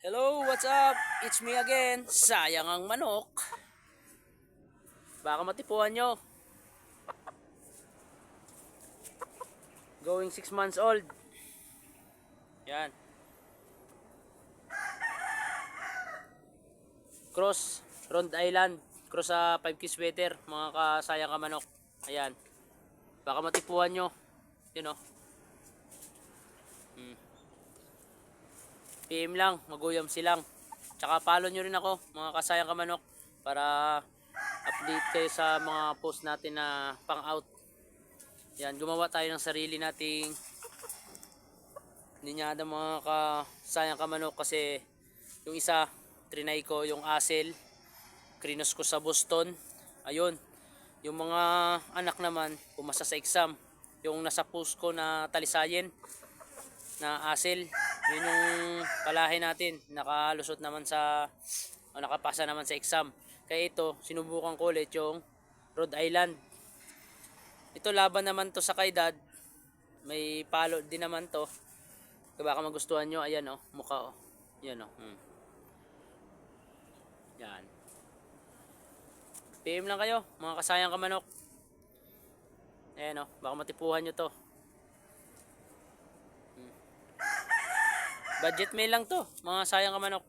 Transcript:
Hello, what's up? It's me again. Sayang ang manok. Baka matipuhan nyo. Going 6 months old. Yan. Cross, Rhode Island. Cross sa 5 kiss sweater. Mga kasayang ka manok. Ayan. Baka matipuhan nyo. Yun o. PM lang, maguyam silang. Tsaka follow nyo rin ako, mga kasayang ka manok. Para update kayo sa mga post natin na pang out. Yan, gumawa tayo ng sarili nating linyada mga kasayang ka manok kasi yung isa, trinay ko yung Asel, krinos ko sa Boston. Ayun, yung mga anak naman, pumasa sa exam. Yung nasa post ko na talisayin, na Asel, yun yung palahe natin. Nakalusot naman nakapasa naman sa exam. Kaya ito, sinubukan ko ulit yung Rhode Island. Ito laban naman to sa kay dad. May palo din naman to. Kaya baka magustuhan nyo. Ayan o, mukha o. Yan o. Yan. PM lang kayo, mga kasayang ka manok. Ayan o, baka matipuhan nyo to. Budget meal lang to, mga sayang ka manok.